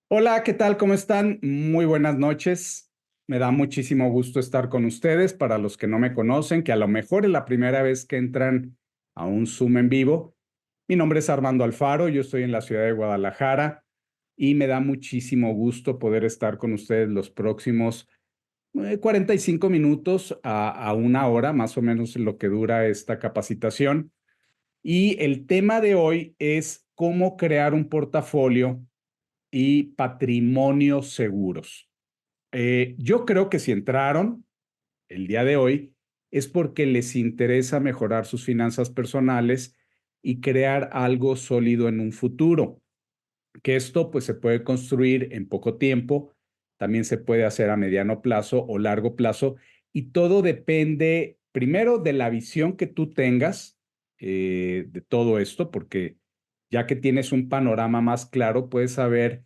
Hola, ¿qué tal? ¿Cómo están? Muy buenas noches. Me da muchísimo gusto estar con ustedes. Para los que no me conocen, que a lo mejor es la primera vez que entran a un Zoom en vivo, mi nombre es Armando Alfaro, yo estoy en la ciudad de Guadalajara y me da muchísimo gusto poder estar con ustedes los próximos 45 minutos a una hora, más o menos lo que dura esta capacitación. Y el tema de hoy es cómo crear un portafolio y patrimonios seguros. Yo creo que si entraron el día de hoy es porque les interesa mejorar sus finanzas personales y crear algo sólido en un futuro, que esto pues se puede construir en poco tiempo, también se puede hacer a mediano plazo o largo plazo y todo depende primero de la visión que tú tengas de todo esto, porque ya que tienes un panorama más claro, puedes saber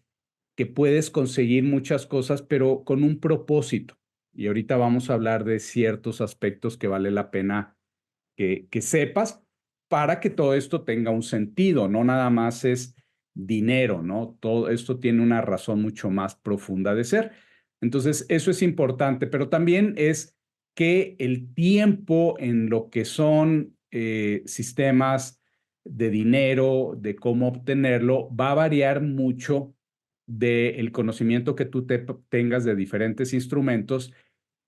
que puedes conseguir muchas cosas, pero con un propósito. Y ahorita vamos a hablar de ciertos aspectos que vale la pena que sepas para que todo esto tenga un sentido, no nada más es dinero, ¿no? Todo esto tiene una razón mucho más profunda de ser. Entonces, eso es importante, pero también es que el tiempo en lo que son sistemas de dinero, de cómo obtenerlo, va a variar mucho del conocimiento que tú tengas de diferentes instrumentos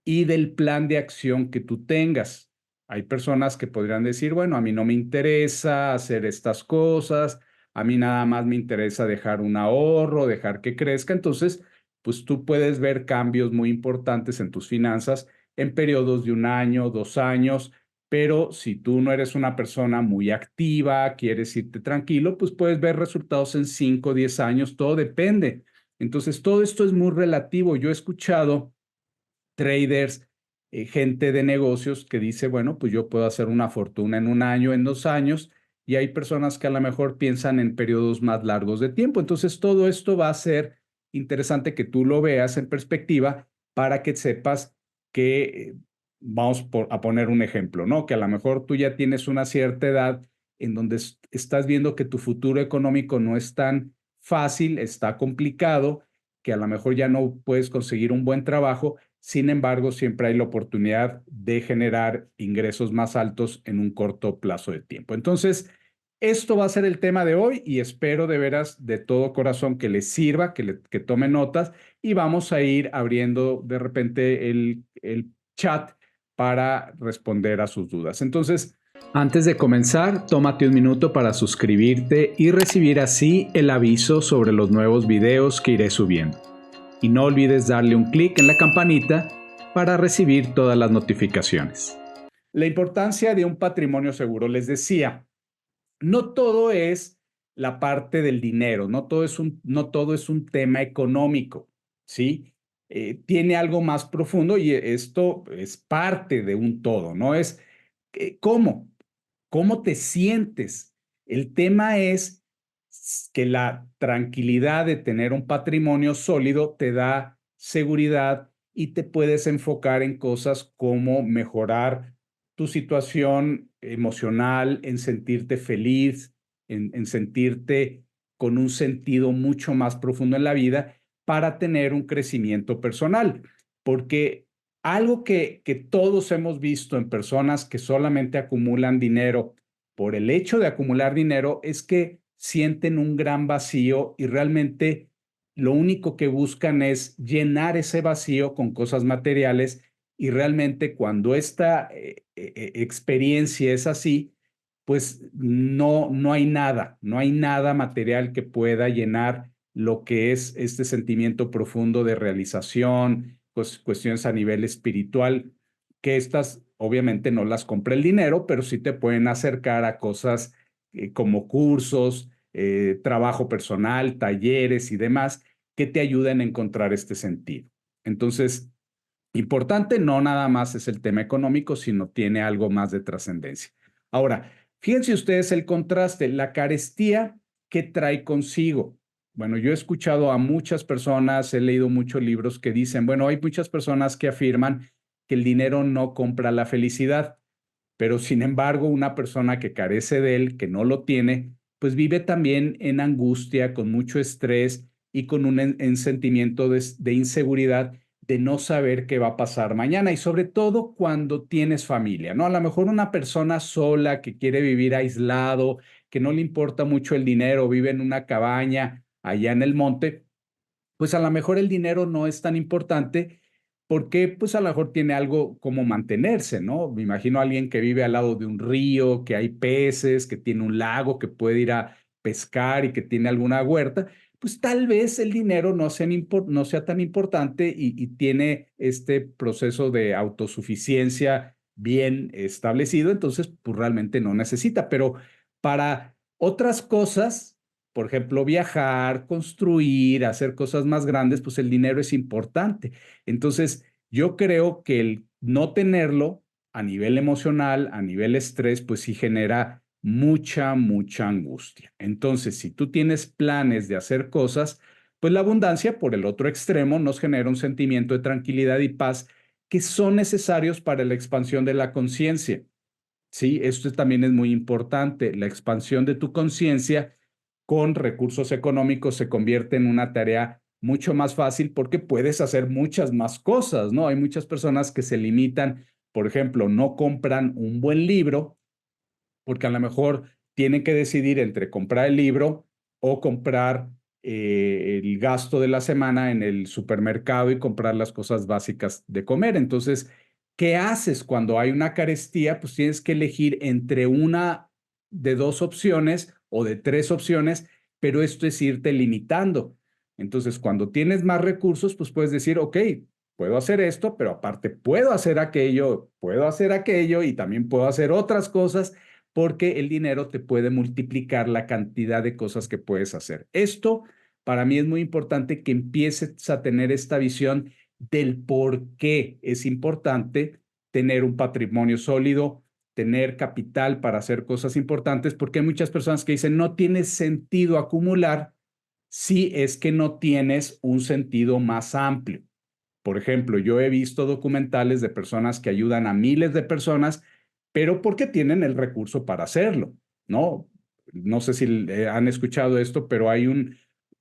y del plan de acción que tú tengas. Hay personas que podrían decir, bueno, a mí no me interesa hacer estas cosas, a mí nada más me interesa dejar un ahorro, dejar que crezca. Entonces, pues tú puedes ver cambios muy importantes en tus finanzas en periodos de un año, 2 años, pero si tú no eres una persona muy activa, quieres irte tranquilo, pues puedes ver resultados en 5 o 10 años, todo depende. Entonces, todo esto es muy relativo. Yo he escuchado traders, gente de negocios que dice, bueno, pues yo puedo hacer una fortuna en un año, en 2 años, y hay personas que a lo mejor piensan en periodos más largos de tiempo. Entonces, todo esto va a ser interesante que tú lo veas en perspectiva para que sepas que, a poner un ejemplo, ¿no? Que a lo mejor tú ya tienes una cierta edad en donde estás viendo que tu futuro económico no es tan fácil, está complicado, que a lo mejor ya no puedes conseguir un buen trabajo. Sin embargo, siempre hay la oportunidad de generar ingresos más altos en un corto plazo de tiempo. Entonces, esto va a ser el tema de hoy y espero de veras de todo corazón que les sirva, que tome notas y vamos a ir abriendo de repente el chat para responder a sus dudas. Entonces, antes de comenzar, tómate un minuto para suscribirte y recibir así el aviso sobre los nuevos videos que iré subiendo. Y no olvides darle un clic en la campanita para recibir todas las notificaciones. La importancia de un patrimonio seguro. Les decía, no todo es la parte del dinero, no todo es un tema económico, ¿sí? Tiene algo más profundo y esto es parte de un todo, ¿no? Es cómo te sientes. El tema es que la tranquilidad de tener un patrimonio sólido te da seguridad y te puedes enfocar en cosas como mejorar tu situación emocional, en sentirte feliz, en sentirte con un sentido mucho más profundo en la vida para tener un crecimiento personal. Porque algo que todos hemos visto en personas que solamente acumulan dinero por el hecho de acumular dinero es que sienten un gran vacío y realmente lo único que buscan es llenar ese vacío con cosas materiales y realmente cuando esta experiencia es así, pues no hay nada, no hay nada material que pueda llenar lo que es este sentimiento profundo de realización, pues cuestiones a nivel espiritual, que estas obviamente no las compra el dinero, pero sí te pueden acercar a cosas como cursos, trabajo personal, talleres y demás que te ayuden a encontrar este sentido. Entonces, importante, no nada más es el tema económico, sino tiene algo más de trascendencia. Ahora, fíjense ustedes el contraste, la carestía que trae consigo. Bueno, yo he escuchado a muchas personas, he leído muchos libros que dicen, bueno, hay muchas personas que afirman que el dinero no compra la felicidad, pero sin embargo, una persona que carece de él, que no lo tiene, pues vive también en angustia, con mucho estrés y con un sentimiento de inseguridad, de no saber qué va a pasar mañana y sobre todo cuando tienes familia, ¿no? A lo mejor una persona sola que quiere vivir aislado, que no le importa mucho el dinero, vive en una cabaña allá en el monte, pues a lo mejor el dinero no es tan importante porque pues a lo mejor tiene algo como mantenerse, ¿no? Me imagino a alguien que vive al lado de un río, que hay peces, que tiene un lago, que puede ir a pescar y que tiene alguna huerta, pues tal vez el dinero no sea tan importante y tiene este proceso de autosuficiencia bien establecido, entonces pues realmente no necesita, pero para otras cosas, por ejemplo, viajar, construir, hacer cosas más grandes, pues el dinero es importante. Entonces, yo creo que el no tenerlo a nivel emocional, a nivel estrés, pues sí genera mucha angustia. Entonces, si tú tienes planes de hacer cosas, pues la abundancia, por el otro extremo, nos genera un sentimiento de tranquilidad y paz que son necesarios para la expansión de la conciencia. Sí, esto también es muy importante. La expansión de tu conciencia con recursos económicos se convierte en una tarea mucho más fácil porque puedes hacer muchas más cosas, ¿no? Hay muchas personas que se limitan, por ejemplo, no compran un buen libro porque a lo mejor tienen que decidir entre comprar el libro o comprar el gasto de la semana en el supermercado y comprar las cosas básicas de comer. Entonces, ¿qué haces cuando hay una carestía? Pues tienes que elegir entre una de dos opciones o de tres opciones, pero esto es irte limitando. Entonces, cuando tienes más recursos, pues puedes decir, ok, puedo hacer esto, pero aparte puedo hacer aquello y también puedo hacer otras cosas porque el dinero te puede multiplicar la cantidad de cosas que puedes hacer. Esto para mí es muy importante que empieces a tener esta visión del por qué es importante tener un patrimonio sólido, tener capital para hacer cosas importantes, porque hay muchas personas que dicen no tiene sentido acumular si es que no tienes un sentido más amplio. Por ejemplo, yo he visto documentales de personas que ayudan a miles de personas, pero porque tienen el recurso para hacerlo, ¿no? No sé si han escuchado esto, pero hay un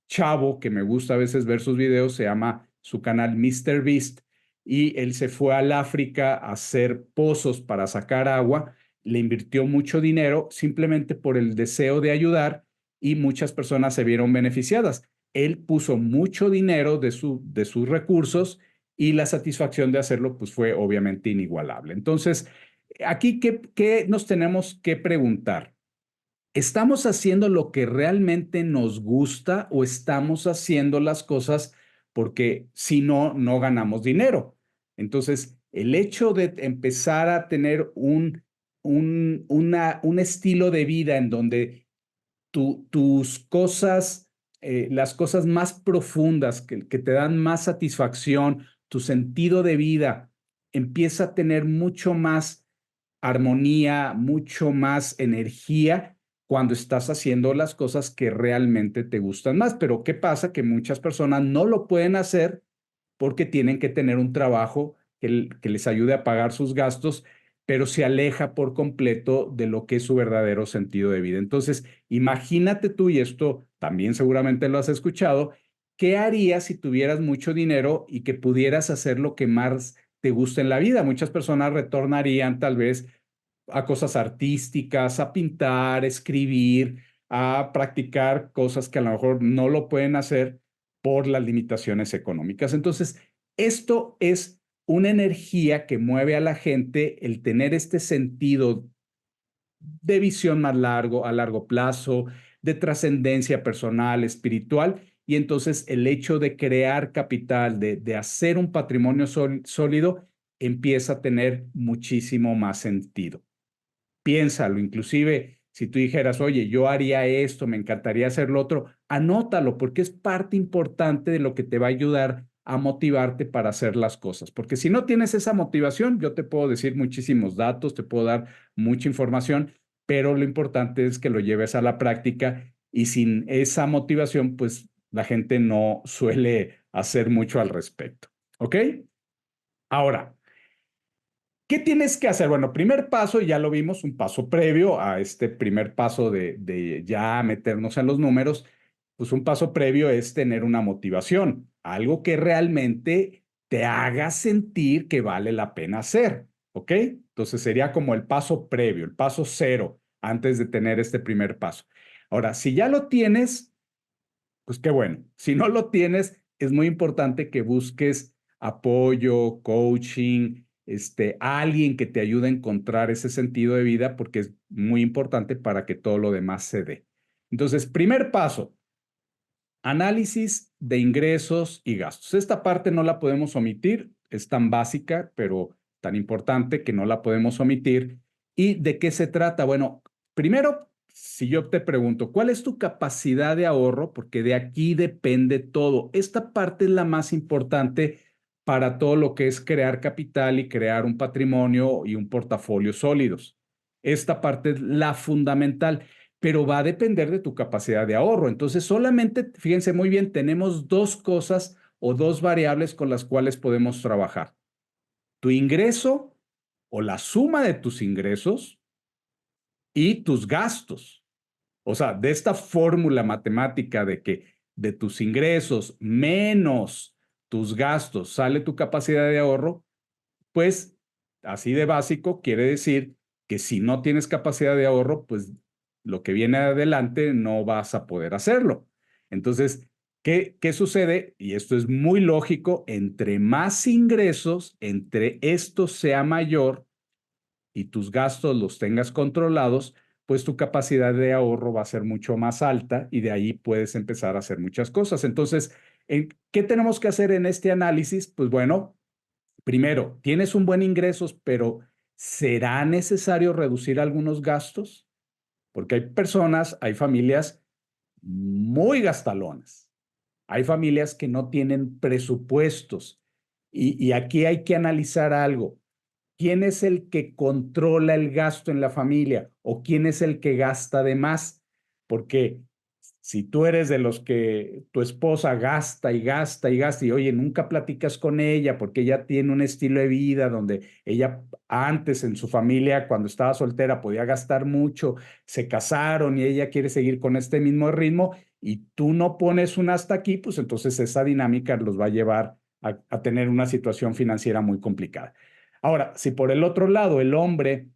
chavo que me gusta a veces ver sus videos, se llama su canal Mr. Beast, y él se fue al África a hacer pozos para sacar agua, le invirtió mucho dinero simplemente por el deseo de ayudar y muchas personas se vieron beneficiadas. Él puso mucho dinero de sus recursos y la satisfacción de hacerlo pues fue obviamente inigualable. Entonces, aquí, ¿qué nos tenemos que preguntar? ¿Estamos haciendo lo que realmente nos gusta o estamos haciendo las cosas porque si no, no ganamos dinero? Entonces, el hecho de empezar a tener un estilo de vida en donde tus cosas, las cosas más profundas que te dan más satisfacción, tu sentido de vida empieza a tener mucho más armonía, mucho más energía cuando estás haciendo las cosas que realmente te gustan más. Pero ¿qué pasa? Que muchas personas no lo pueden hacer porque tienen que tener un trabajo que les ayude a pagar sus gastos, pero se aleja por completo de lo que es su verdadero sentido de vida. Entonces, imagínate tú, y esto también seguramente lo has escuchado, ¿qué harías si tuvieras mucho dinero y que pudieras hacer lo que más te gusta en la vida? Muchas personas retornarían tal vez a cosas artísticas, a pintar, escribir, a practicar cosas que a lo mejor no lo pueden hacer por las limitaciones económicas. Entonces, esto es una energía que mueve a la gente el tener este sentido de visión más largo, a largo plazo, de trascendencia personal, espiritual, y entonces el hecho de crear capital, de hacer un patrimonio sólido, empieza a tener muchísimo más sentido. Piénsalo, inclusive si tú dijeras, oye, yo haría esto, me encantaría hacer lo otro, anótalo porque es parte importante de lo que te va a ayudar a motivarte para hacer las cosas. Porque si no tienes esa motivación, yo te puedo decir muchísimos datos, te puedo dar mucha información, pero lo importante es que lo lleves a la práctica y sin esa motivación, pues la gente no suele hacer mucho al respecto. ¿Ok? Ahora, ¿qué tienes que hacer? Bueno, primer paso, ya lo vimos, un paso previo a este primer paso de ya meternos en los números, pues un paso previo es tener una motivación, algo que realmente te haga sentir que vale la pena hacer, ¿ok? Entonces sería como el paso previo, el paso cero, antes de tener este primer paso. Ahora, si ya lo tienes, pues qué bueno. Si no lo tienes, es muy importante que busques apoyo, coaching, alguien que te ayude a encontrar ese sentido de vida, porque es muy importante para que todo lo demás se dé. Entonces, primer paso, análisis de ingresos y gastos. Esta parte no la podemos omitir, es tan básica, pero tan importante que no la podemos omitir. ¿Y de qué se trata? Bueno, primero, si yo te pregunto, ¿cuál es tu capacidad de ahorro? Porque de aquí depende todo. Esta parte es la más importante para todo lo que es crear capital y crear un patrimonio y un portafolio sólidos. Esta parte es la fundamental, pero va a depender de tu capacidad de ahorro. Entonces, solamente, fíjense muy bien, tenemos dos cosas o dos variables con las cuales podemos trabajar. Tu ingreso o la suma de tus ingresos y tus gastos. O sea, de esta fórmula matemática de que de tus ingresos menos tus gastos sale tu capacidad de ahorro, pues así de básico quiere decir que si no tienes capacidad de ahorro, pues lo que viene adelante no vas a poder hacerlo. Entonces, ¿qué sucede? Y esto es muy lógico, entre más ingresos, entre esto sea mayor y tus gastos los tengas controlados, pues tu capacidad de ahorro va a ser mucho más alta y de ahí puedes empezar a hacer muchas cosas. Entonces, ¿qué tenemos que hacer en este análisis? Pues bueno, primero, tienes un buen ingresos, pero ¿será necesario reducir algunos gastos? Porque hay personas, hay familias muy gastalonas. Hay familias que no tienen presupuestos. Y aquí hay que analizar algo. ¿Quién es el que controla el gasto en la familia o quién es el que gasta de más? Porque si tú eres de los que tu esposa gasta y gasta y gasta y oye, nunca platicas con ella porque ella tiene un estilo de vida donde ella antes en su familia, cuando estaba soltera, podía gastar mucho, se casaron y ella quiere seguir con este mismo ritmo y tú no pones un hasta aquí, pues entonces esa dinámica los va a llevar a tener una situación financiera muy complicada. Ahora, si por el otro lado el hombre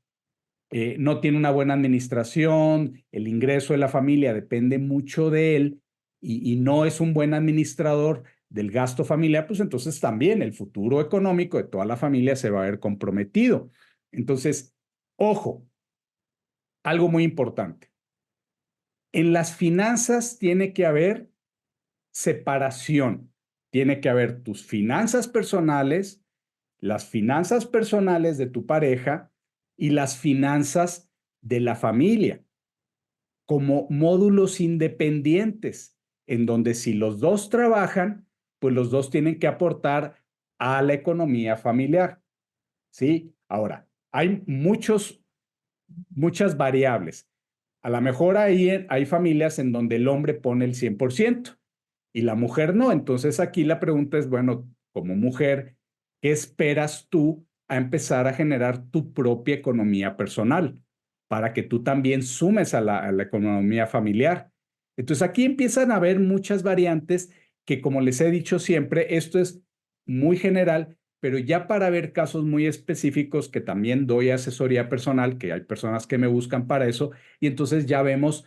no tiene una buena administración, el ingreso de la familia depende mucho de él y no es un buen administrador del gasto familiar, pues entonces también el futuro económico de toda la familia se va a ver comprometido. Entonces, ojo, algo muy importante. En las finanzas tiene que haber separación. Tiene que haber tus finanzas personales, las finanzas personales de tu pareja y las finanzas de la familia, como módulos independientes, en donde si los dos trabajan, pues los dos tienen que aportar a la economía familiar. ¿Sí? Ahora, hay muchas variables. A lo mejor hay familias en donde el hombre pone el 100% y la mujer no. Entonces aquí la pregunta es, bueno, como mujer, ¿qué esperas tú a empezar a generar tu propia economía personal para que tú también sumes a la economía familiar? Entonces aquí empiezan a haber muchas variantes que, como les he dicho siempre, esto es muy general, pero ya para ver casos muy específicos que también doy asesoría personal, que hay personas que me buscan para eso, y entonces ya vemos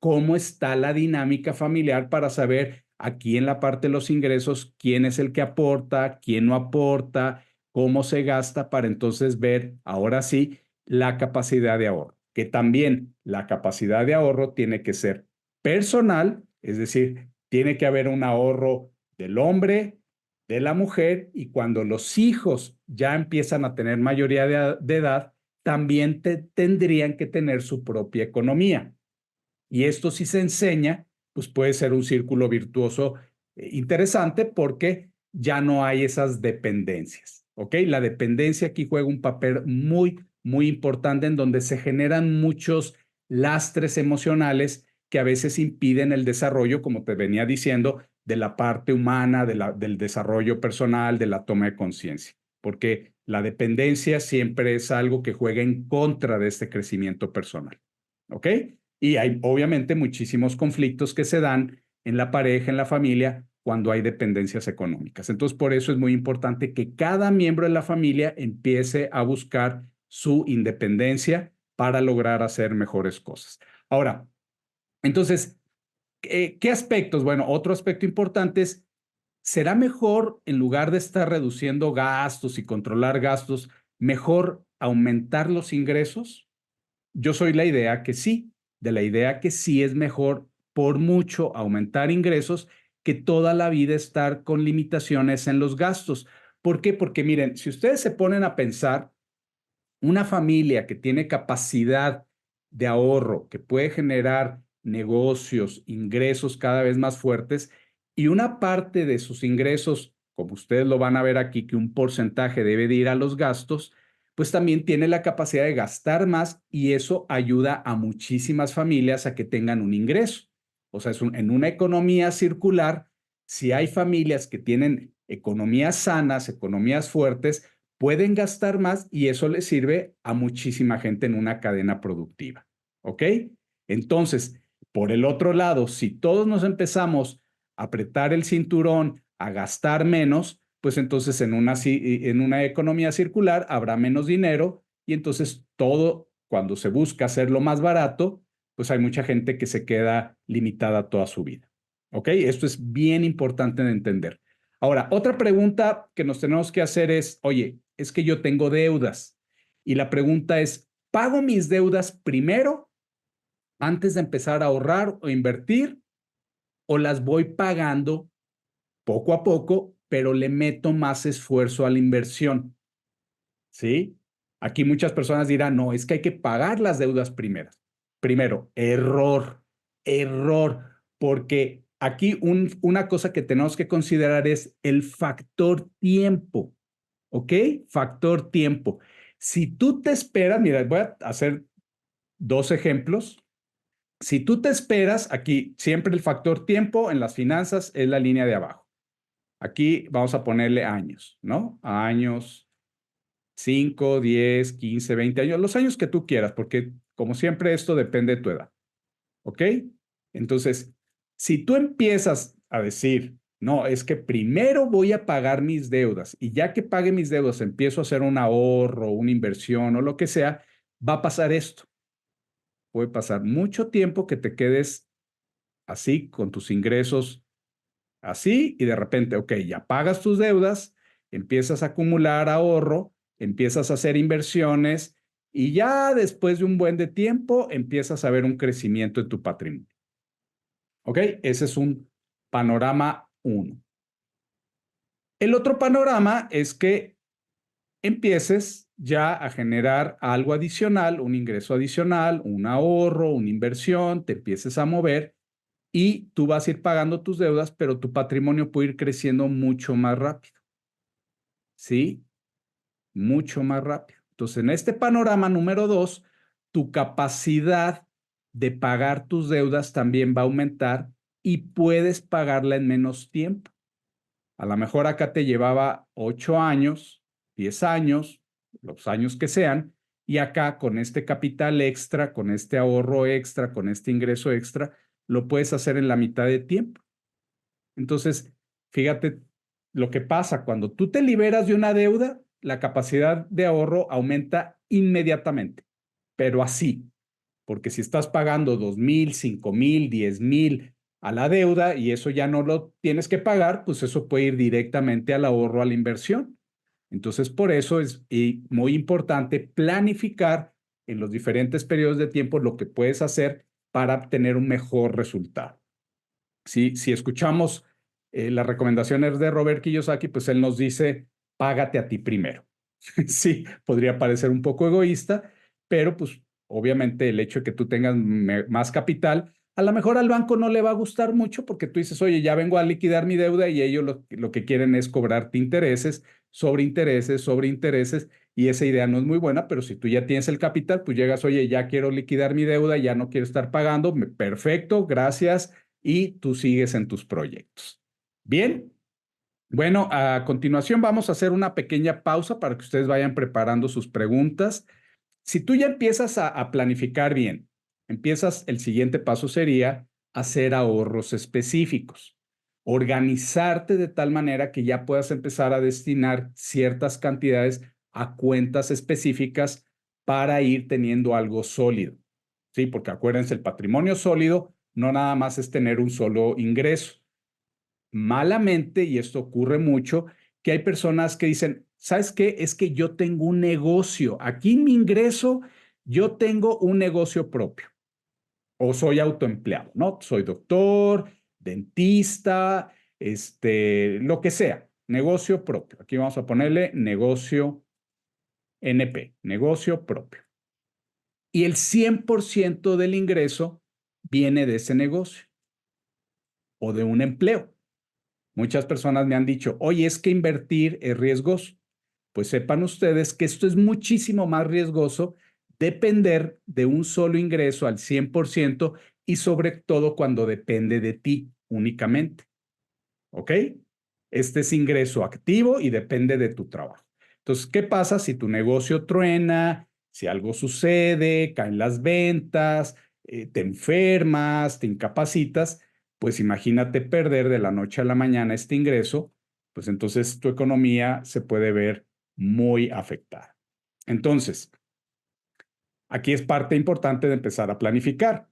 cómo está la dinámica familiar para saber aquí en la parte de los ingresos quién es el que aporta, quién no aporta, cómo se gasta, para entonces ver ahora sí la capacidad de ahorro, que también la capacidad de ahorro tiene que ser personal, es decir, tiene que haber un ahorro del hombre, de la mujer, y cuando los hijos ya empiezan a tener mayoría de edad, también tendrían que tener su propia economía. Y esto si se enseña, pues puede ser un círculo virtuoso interesante porque ya no hay esas dependencias, ¿ok? La dependencia aquí juega un papel muy importante en donde se generan muchos lastres emocionales que a veces impiden el desarrollo, como te venía diciendo, de la parte humana, del desarrollo personal, de la toma de conciencia, porque la dependencia siempre es algo que juega en contra de este crecimiento personal, ¿ok? Y hay obviamente muchísimos conflictos que se dan en la pareja, en la familia, cuando hay dependencias económicas. Entonces, por eso es muy importante que cada miembro de la familia empiece a buscar su independencia para lograr hacer mejores cosas. Ahora, entonces, ¿qué aspectos? Bueno, otro aspecto importante es, ¿será mejor, en lugar de estar reduciendo gastos y controlar gastos, mejor aumentar los ingresos? Yo soy de la idea que sí es mejor por mucho aumentar ingresos que toda la vida estar con limitaciones en los gastos. ¿Por qué? Porque miren, si ustedes se ponen a pensar, una familia que tiene capacidad de ahorro, que puede generar negocios, ingresos cada vez más fuertes, y una parte de sus ingresos, como ustedes lo van a ver aquí, que un porcentaje debe de ir a los gastos, pues también tiene la capacidad de gastar más y eso ayuda a muchísimas familias a que tengan un ingreso. O sea, en una economía circular, si hay familias que tienen economías sanas, economías fuertes, pueden gastar más y eso les sirve a muchísima gente en una cadena productiva. ¿Ok? Entonces, por el otro lado, si todos nos empezamos a apretar el cinturón, a gastar menos, pues entonces en una economía circular habrá menos dinero y entonces todo, cuando se busca hacerlo más barato, pues hay mucha gente que se queda limitada toda su vida. ¿Ok? Esto es bien importante de entender. Ahora, otra pregunta que nos tenemos que hacer es, oye, es que yo tengo deudas. Y la pregunta es, ¿pago mis deudas primero antes de empezar a ahorrar o invertir o las voy pagando poco a poco, pero le meto más esfuerzo a la inversión? ¿Sí? Aquí muchas personas dirán, no, es que hay que pagar las deudas primeras. Primero, error, porque aquí una cosa que tenemos que considerar es el factor tiempo. ¿Ok? Factor tiempo. Si tú te esperas, mira, voy a hacer dos ejemplos. Si tú te esperas, aquí siempre el factor tiempo en las finanzas es la línea de abajo. Aquí vamos a ponerle años, ¿no? Años, 5, 10, 15, 20 años, los años que tú quieras, porque como siempre esto depende de tu edad. ¿Ok? Entonces, si tú empiezas a decir, no, es que primero voy a pagar mis deudas y ya que pague mis deudas empiezo a hacer un ahorro, una inversión o lo que sea, va a pasar esto. Puede pasar mucho tiempo que te quedes así con tus ingresos así y de repente, ok, ya pagas tus deudas, empiezas a acumular ahorro, empiezas a hacer inversiones y ya después de un buen de tiempo empiezas a ver un crecimiento en tu patrimonio. ¿Ok? Ese es un panorama uno. El otro panorama es que empieces ya a generar algo adicional, un ingreso adicional, un ahorro, una inversión, te empieces a mover y tú vas a ir pagando tus deudas, pero tu patrimonio puede ir creciendo mucho más rápido. ¿Sí? Mucho más rápido. Entonces, en este panorama número dos, tu capacidad de pagar tus deudas también va a aumentar y puedes pagarla en menos tiempo. A lo mejor acá te llevaba 8 años, 10 años, los años que sean, y acá con este capital extra, con este ahorro extra, con este ingreso extra, lo puedes hacer en la mitad de tiempo. Entonces, fíjate lo que pasa cuando tú te liberas de una deuda, la capacidad de ahorro aumenta inmediatamente, pero así, porque si estás pagando 2,000, 5,000, 10,000 a la deuda y eso ya no lo tienes que pagar, pues eso puede ir directamente al ahorro, a la inversión. Entonces, por eso es muy importante planificar en los diferentes periodos de tiempo lo que puedes hacer para obtener un mejor resultado. Si escuchamos las recomendaciones de Robert Kiyosaki, pues él nos dice, págate a ti primero. Sí, podría parecer un poco egoísta, pero pues obviamente el hecho de que tú tengas más capital, a lo mejor al banco no le va a gustar mucho porque tú dices, oye, ya vengo a liquidar mi deuda y ellos lo que quieren es cobrarte intereses sobre intereses, sobre intereses, y esa idea no es muy buena, pero si tú ya tienes el capital, pues llegas, oye, ya quiero liquidar mi deuda, ya no quiero estar pagando, perfecto, gracias, y tú sigues en tus proyectos. Bien. Bueno, a continuación vamos a hacer una pequeña pausa para que ustedes vayan preparando sus preguntas. Si tú ya empiezas a planificar bien, el siguiente paso sería hacer ahorros específicos, organizarte de tal manera que ya puedas empezar a destinar ciertas cantidades a cuentas específicas para ir teniendo algo sólido. Sí, porque acuérdense, el patrimonio sólido no nada más es tener un solo ingreso. Malamente, y esto ocurre mucho, que hay personas que dicen, ¿sabes qué? Es que yo tengo un negocio. Aquí en mi ingreso, yo tengo un negocio propio o soy autoempleado, ¿no? Soy doctor, dentista, lo que sea, negocio propio. Aquí vamos a ponerle negocio NP, negocio propio. Y el 100% del ingreso viene de ese negocio o de un empleo. Muchas personas me han dicho, oye, es que invertir es riesgoso. Pues sepan ustedes que esto es muchísimo más riesgoso depender de un solo ingreso al 100% y sobre todo cuando depende de ti únicamente. ¿Ok? Este es ingreso activo y depende de tu trabajo. Entonces, ¿qué pasa si tu negocio truena, si algo sucede, caen las ventas, te enfermas, te incapacitas? Pues imagínate perder de la noche a la mañana este ingreso, pues entonces tu economía se puede ver muy afectada. Entonces, aquí es parte importante de empezar a planificar.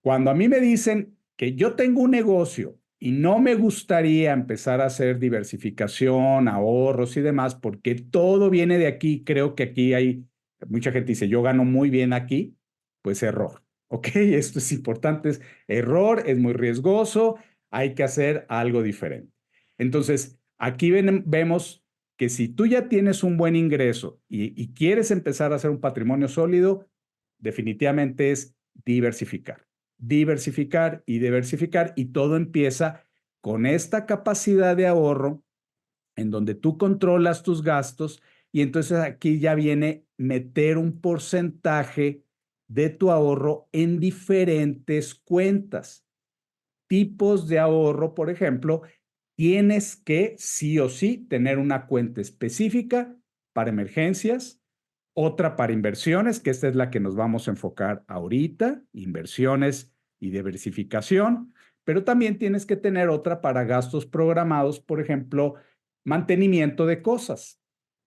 Cuando a mí me dicen que yo tengo un negocio y no me gustaría empezar a hacer diversificación, ahorros y demás, porque todo viene de aquí, creo que aquí hay, mucha gente dice, yo gano muy bien aquí, pues error. ¿Ok? Esto es importante, es error, es muy riesgoso, hay que hacer algo diferente. Entonces, aquí vemos que si tú ya tienes un buen ingreso y quieres empezar a hacer un patrimonio sólido, definitivamente es diversificar, diversificar y diversificar, y todo empieza con esta capacidad de ahorro en donde tú controlas tus gastos, y entonces aquí ya viene meter un porcentaje de tu ahorro en diferentes cuentas. Tipos de ahorro, por ejemplo, tienes que sí o sí tener una cuenta específica para emergencias, otra para inversiones, que esta es la que nos vamos a enfocar ahorita, inversiones y diversificación, pero también tienes que tener otra para gastos programados, por ejemplo, mantenimiento de cosas,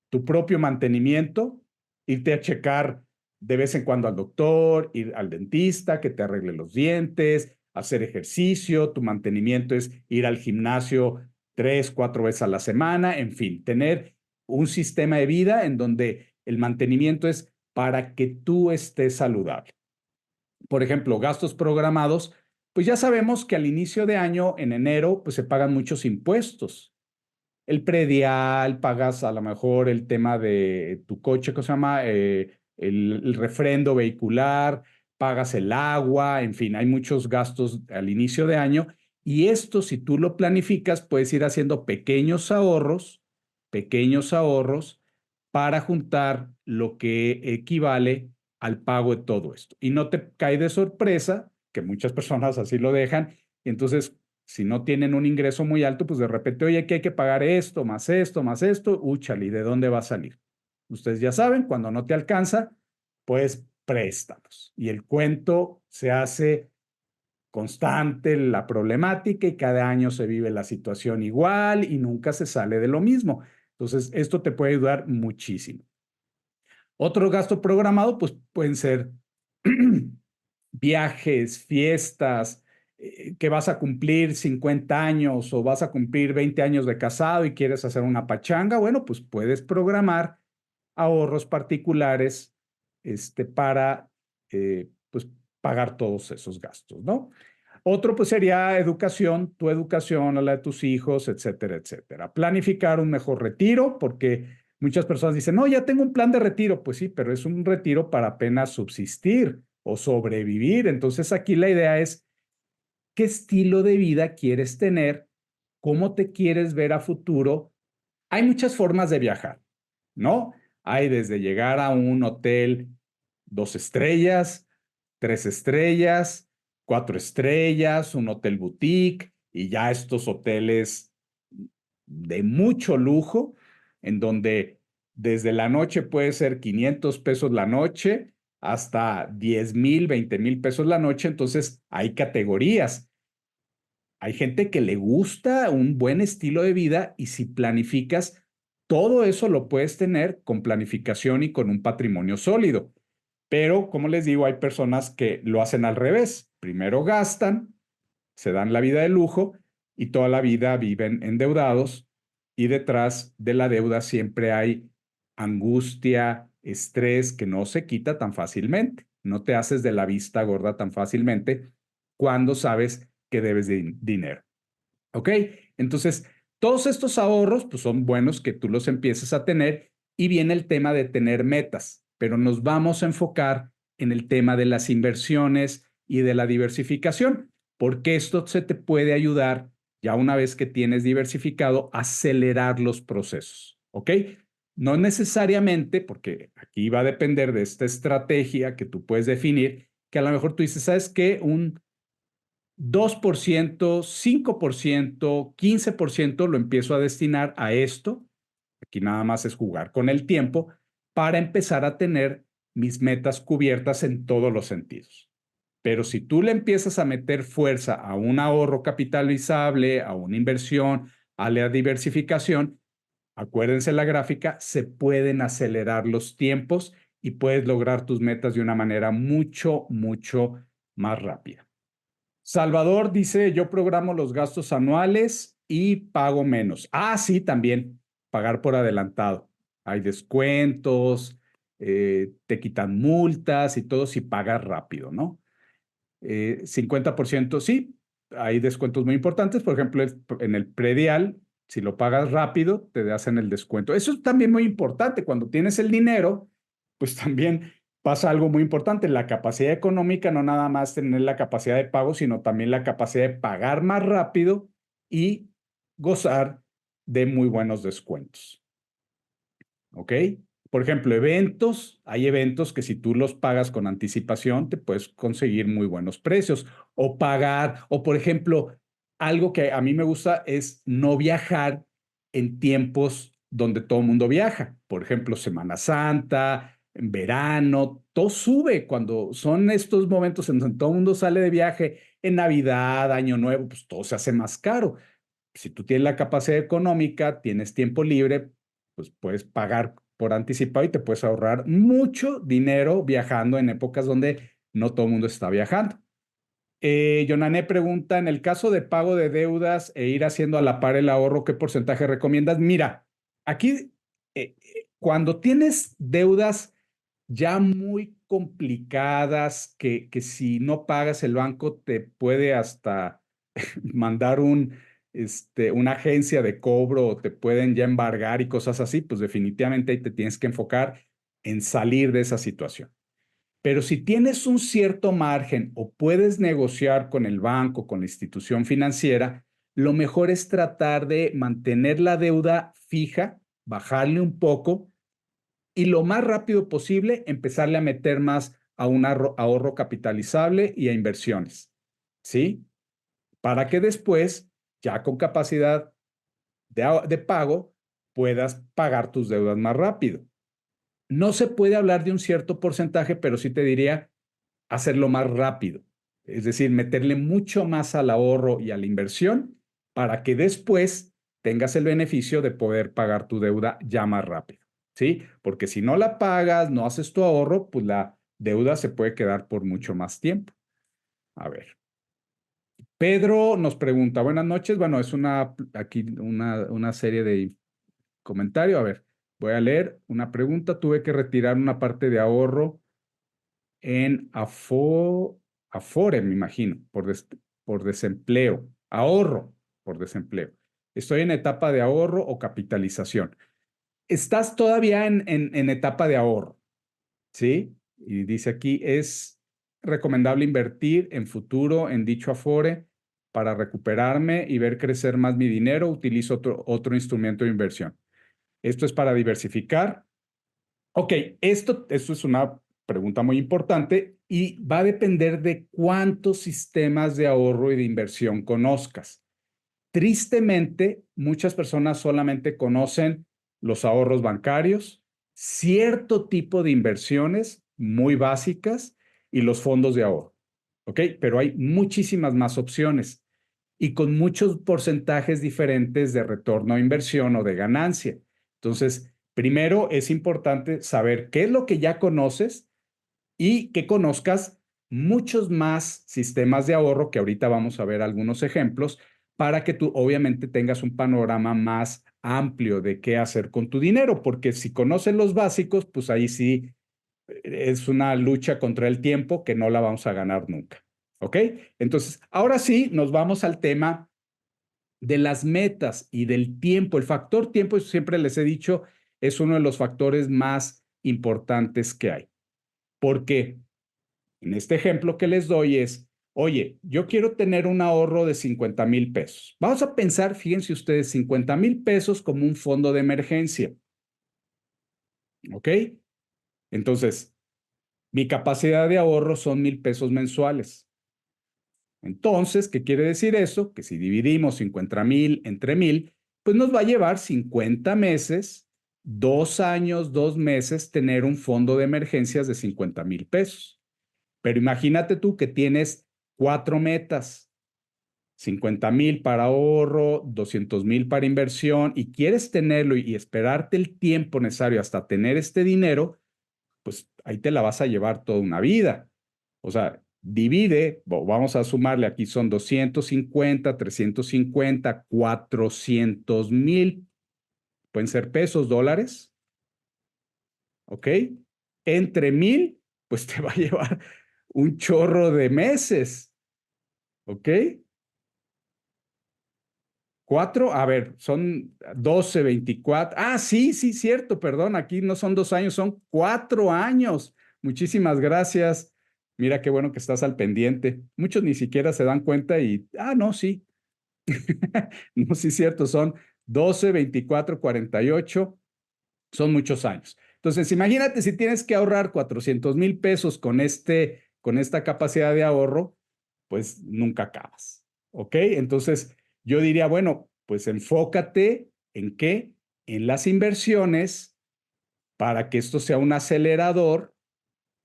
tu propio mantenimiento, irte a checar de vez en cuando al doctor, ir al dentista, que te arregle los dientes, hacer ejercicio, tu mantenimiento es ir al gimnasio 3, 4 veces a la semana, en fin, tener un sistema de vida en donde el mantenimiento es para que tú estés saludable. Por ejemplo, gastos programados, pues ya sabemos que al inicio de año, en enero, pues se pagan muchos impuestos. El predial, pagas a lo mejor el tema de tu coche, ¿cómo se llama? El refrendo vehicular, pagas el agua, en fin, hay muchos gastos al inicio de año, y esto, si tú lo planificas, puedes ir haciendo pequeños ahorros para juntar lo que equivale al pago de todo esto. Y no te cae de sorpresa, que muchas personas así lo dejan, y entonces si no tienen un ingreso muy alto, pues de repente, oye, que hay que pagar esto, más esto, úchale, ¿y de dónde va a salir? Ustedes ya saben, cuando no te alcanza, pues préstamos. Y el cuento se hace constante, la problemática, y cada año se vive la situación igual y nunca se sale de lo mismo. Entonces, esto te puede ayudar muchísimo. Otro gasto programado, pues pueden ser viajes, fiestas, que vas a cumplir 50 años o vas a cumplir 20 años de casado y quieres hacer una pachanga. Bueno, pues puedes programar ahorros particulares para pues, pagar todos esos gastos, ¿no? Otro pues sería educación, tu educación, la de tus hijos, etcétera, etcétera. Planificar un mejor retiro, porque muchas personas dicen, no, ya tengo un plan de retiro. Pues sí, pero es un retiro para apenas subsistir o sobrevivir. Entonces aquí la idea es, ¿qué estilo de vida quieres tener? ¿Cómo te quieres ver a futuro? Hay muchas formas de viajar, ¿no? Hay desde llegar a un hotel 2 estrellas, 3 estrellas, 4 estrellas, un hotel boutique, y ya estos hoteles de mucho lujo, en donde desde la noche puede ser 500 pesos la noche hasta 10,000, 20,000 pesos la noche. Entonces, hay categorías. Hay gente que le gusta un buen estilo de vida y si planificas, todo eso lo puedes tener con planificación y con un patrimonio sólido. Pero, como les digo, hay personas que lo hacen al revés. Primero gastan, se dan la vida de lujo y toda la vida viven endeudados y detrás de la deuda siempre hay angustia, estrés que no se quita tan fácilmente. No te haces de la vista gorda tan fácilmente cuando sabes que debes de dinero. ¿Ok? Entonces, todos estos ahorros pues son buenos que tú los empieces a tener y viene el tema de tener metas, pero nos vamos a enfocar en el tema de las inversiones y de la diversificación, porque esto se te puede ayudar ya una vez que tienes diversificado a acelerar los procesos. ¿Ok? No necesariamente, porque aquí va a depender de esta estrategia que tú puedes definir, que a lo mejor tú dices, ¿sabes qué? Un 2%, 5%, 15% lo empiezo a destinar a esto. Aquí nada más es jugar con el tiempo para empezar a tener mis metas cubiertas en todos los sentidos. Pero si tú le empiezas a meter fuerza a un ahorro capitalizable, a una inversión, a la diversificación, acuérdense la gráfica, se pueden acelerar los tiempos y puedes lograr tus metas de una manera mucho, mucho más rápida. Salvador dice, yo programo los gastos anuales y pago menos. Ah, sí, también pagar por adelantado. Hay descuentos, te quitan multas y todo si pagas rápido, ¿no? 50% sí, hay descuentos muy importantes. Por ejemplo, en el predial, si lo pagas rápido, te hacen el descuento. Eso es también muy importante. Cuando tienes el dinero, pues también pasa algo muy importante. La capacidad económica, no nada más tener la capacidad de pago, sino también la capacidad de pagar más rápido y gozar de muy buenos descuentos. ¿Ok? Por ejemplo, eventos, hay eventos que si tú los pagas con anticipación, te puedes conseguir muy buenos precios. O pagar, o por ejemplo, algo que a mí me gusta es no viajar en tiempos donde todo el mundo viaja. Por ejemplo, Semana Santa, en verano, todo sube cuando son estos momentos en donde todo el mundo sale de viaje, en Navidad, Año Nuevo, pues todo se hace más caro. Si tú tienes la capacidad económica, tienes tiempo libre, pues puedes pagar por anticipado y te puedes ahorrar mucho dinero viajando en épocas donde no todo el mundo está viajando. Yonané pregunta, en el caso de pago de deudas e ir haciendo a la par el ahorro, ¿qué porcentaje recomiendas? Mira, aquí, cuando tienes deudas ya muy complicadas, que si no pagas el banco te puede hasta mandar una agencia de cobro o te pueden ya embargar y cosas así, pues definitivamente ahí te tienes que enfocar en salir de esa situación. Pero si tienes un cierto margen o puedes negociar con el banco, con la institución financiera, lo mejor es tratar de mantener la deuda fija, bajarle un poco y lo más rápido posible empezarle a meter más a un ahorro capitalizable y a inversiones. ¿Sí? Para que después, ya con capacidad de pago, puedas pagar tus deudas más rápido. No se puede hablar de un cierto porcentaje, pero sí te diría hacerlo más rápido. Es decir, meterle mucho más al ahorro y a la inversión para que después tengas el beneficio de poder pagar tu deuda ya más rápido. ¿Sí? Porque si no la pagas, no haces tu ahorro, pues la deuda se puede quedar por mucho más tiempo. A ver. Pedro nos pregunta, buenas noches. Bueno, es aquí una serie de comentarios. A ver, voy a leer una pregunta. Tuve que retirar una parte de ahorro en Afore, me imagino, por desempleo. Ahorro por desempleo. Estoy en etapa de ahorro o capitalización. Estás todavía en etapa de ahorro, ¿sí? Y dice aquí, es recomendable invertir en futuro en dicho Afore para recuperarme y ver crecer más mi dinero. Utilizo otro instrumento de inversión. Esto es para diversificar. Ok, esto es una pregunta muy importante y va a depender de cuántos sistemas de ahorro y de inversión conozcas. Tristemente, muchas personas solamente conocen los ahorros bancarios, cierto tipo de inversiones muy básicas y los fondos de ahorro, ¿ok? Pero hay muchísimas más opciones y con muchos porcentajes diferentes de retorno a inversión o de ganancia. Entonces, primero es importante saber qué es lo que ya conoces y que conozcas muchos más sistemas de ahorro, que ahorita vamos a ver algunos ejemplos, para que tú obviamente tengas un panorama más amplio de qué hacer con tu dinero, porque si conoces los básicos, pues ahí sí es una lucha contra el tiempo que no la vamos a ganar nunca. ¿Ok? Entonces, ahora sí, nos vamos al tema de las metas y del tiempo. El factor tiempo, siempre les he dicho, es uno de los factores más importantes que hay. Porque en este ejemplo que les doy es, oye, yo quiero tener un ahorro de 50,000 pesos. Vamos a pensar, fíjense ustedes, 50,000 pesos como un fondo de emergencia. ¿Ok? Entonces, mi capacidad de ahorro son 1,000 pesos mensuales. Entonces, ¿qué quiere decir eso? Que si dividimos 50,000 entre 1,000, pues nos va a llevar 50 meses, 2 años, 2 meses, tener un fondo de emergencias de 50,000 pesos. Pero imagínate tú que tienes 4 metas, 50,000 para ahorro, 200,000 para inversión y quieres tenerlo y esperarte el tiempo necesario hasta tener este dinero, pues ahí te la vas a llevar toda una vida. O sea, divide, vamos a sumarle aquí, son 250, 350, 400,000, pueden ser pesos, dólares, ¿ok? Entre 1,000, pues te va a llevar un chorro de meses, ¿ok? Cuatro, a ver, son 12, 24. Ah, sí, sí, cierto, perdón, aquí no son 2 años, son 4 años. Muchísimas gracias. Mira qué bueno que estás al pendiente. Muchos ni siquiera se dan cuenta y, no, sí. No, sí, cierto, son 12, 24, 48. Son muchos años. Entonces, imagínate si tienes que ahorrar 400,000 pesos con esta capacidad de ahorro, pues nunca acabas. ¿Ok? Entonces, yo diría, bueno, pues enfócate en qué, en las inversiones para que esto sea un acelerador